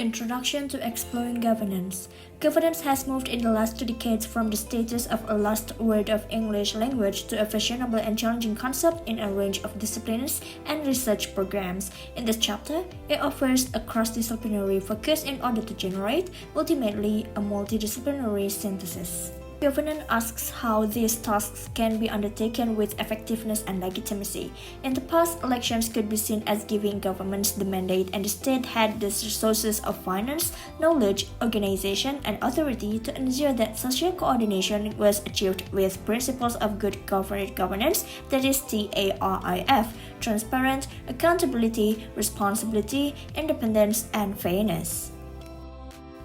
Introduction to Exploring Governance. Governance has moved in the last 2 decades from the status of a lost word of English language to a fashionable and challenging concept in a range of disciplines and research programs. In this chapter, it offers a cross-disciplinary focus in order to generate, ultimately, a multidisciplinary synthesis. Governance asks how these tasks can be undertaken with effectiveness and legitimacy. In the past, elections could be seen as giving governments the mandate, and the state had the resources of finance, knowledge, organization, and authority to ensure that social coordination was achieved with principles of good corporate governance, that is TARIF, transparent, accountability, responsibility, independence, and fairness.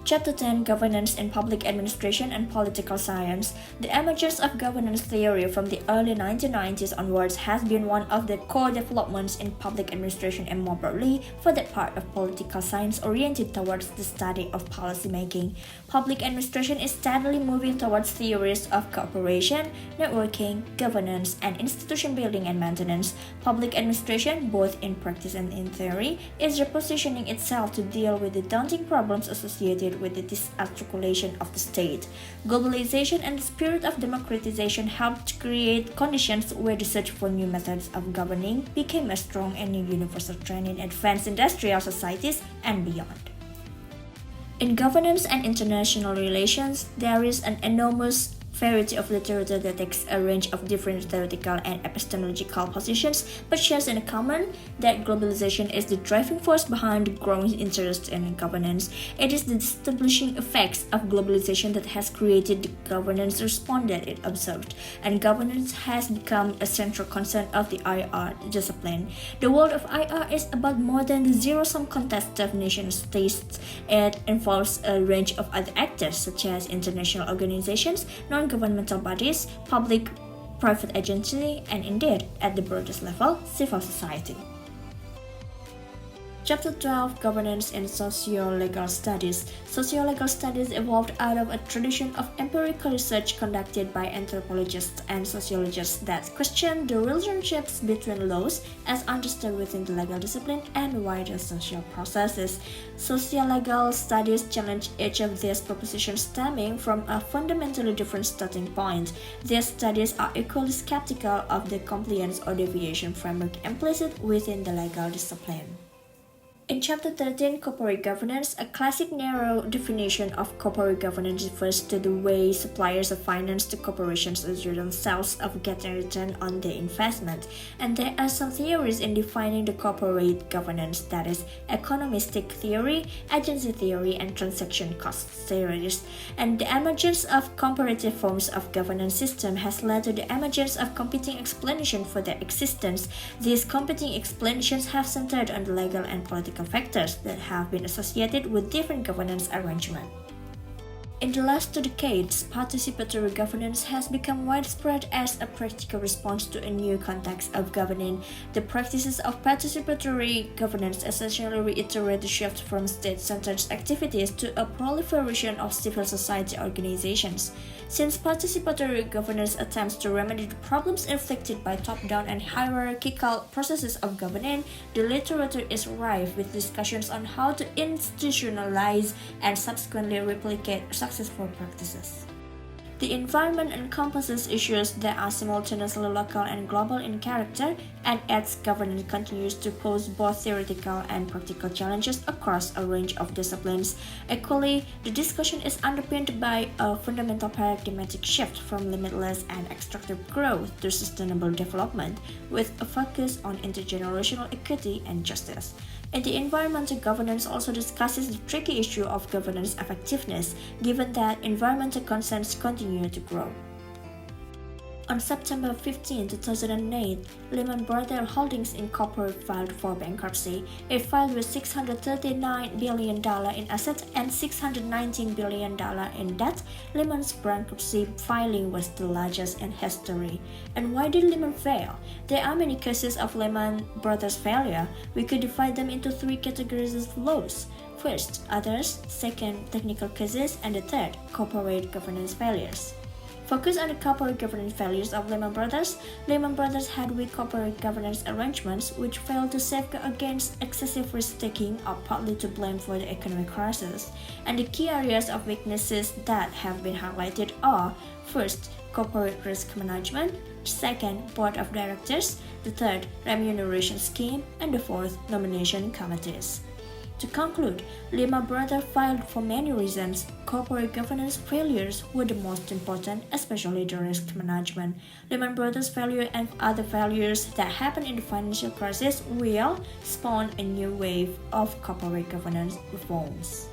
Chapter 10 Governance in Public Administration and Political Science. The emergence of governance theory from the early 1990s onwards has been one of the core developments in public administration and more broadly for that part of political science oriented towards the study of policymaking. Public administration is steadily moving towards theories of cooperation, networking, governance, and institution building and maintenance. Public administration, both in practice and in theory, is repositioning itself to deal with the daunting problems associated with the disarticulation of the state. Globalization and the spirit of democratization helped create conditions where the search for new methods of governing became a strong and universal trend in advanced industrial societies and beyond. In governance and international relations, there is an enormous variety of literature that takes a range of different theoretical and epistemological positions, but shares in common that globalization is the driving force behind the growing interest in governance. It is the establishing effects of globalization that has created the governance response that it observed, and governance has become a central concern of the IR discipline. The world of IR is about more than the zero-sum contest of nation-states. It involves a range of other actors such as international organizations, non-governmental bodies, public-private agencies, and indeed, at the broadest level, civil society. Chapter 12 Governance in Socio-Legal Studies. Socio-legal studies evolved out of a tradition of empirical research conducted by anthropologists and sociologists that questioned the relationships between laws as understood within the legal discipline and wider social processes. Socio-legal studies challenge each of these propositions stemming from a fundamentally different starting point. These studies are equally skeptical of the compliance or deviation framework implicit within the legal discipline. In Chapter 13, Corporate Governance, a classic narrow definition of corporate governance refers to the way suppliers of finance to corporations assure themselves of getting return on their investment. And there are some theories in defining the corporate governance, that is, economistic theory, agency theory, and transaction cost theories. And the emergence of comparative forms of governance system has led to the emergence of competing explanations for their existence. These competing explanations have centered on the legal and political factors that have been associated with different governance arrangements. In the last 2 decades, participatory governance has become widespread as a practical response to a new context of governing. The practices of participatory governance essentially reiterate the shift from state-centered activities to a proliferation of civil society organizations. Since participatory governance attempts to remedy the problems inflicted by top-down and hierarchical processes of governing, the literature is rife with discussions on how to institutionalize and subsequently replicate successful practices. The environment encompasses issues that are simultaneously local and global in character, and its governance continues to pose both theoretical and practical challenges across a range of disciplines. Equally, the discussion is underpinned by a fundamental paradigmatic shift from limitless and extractive growth to sustainable development, with a focus on intergenerational equity and justice. And the environmental governance also discusses the tricky issue of governance effectiveness, given that environmental concerns continue to grow. On September 15, 2008, Lehman Brothers Holdings Inc. filed for bankruptcy. It filed with $639 billion in assets and $619 billion in debt. Lehman's bankruptcy filing was the largest in history. And why did Lehman fail? There are many cases of Lehman Brothers failure. We could divide them into 3 categories of flaws. First, others. Second, technical cases. And the third, corporate governance failures. Focus on the corporate governance failures of Lehman Brothers. Lehman Brothers had weak corporate governance arrangements which failed to safeguard against excessive risk-taking are partly to blame for the economic crisis. And the key areas of weaknesses that have been highlighted are: first, corporate risk management; second, board of directors; the third, remuneration scheme; and the fourth, nomination committees. To conclude, Lehman Brothers failed for many reasons. Corporate governance failures were the most important, especially the risk management. Lehman Brothers failure and other failures that happened in the financial crisis will spawn a new wave of corporate governance reforms.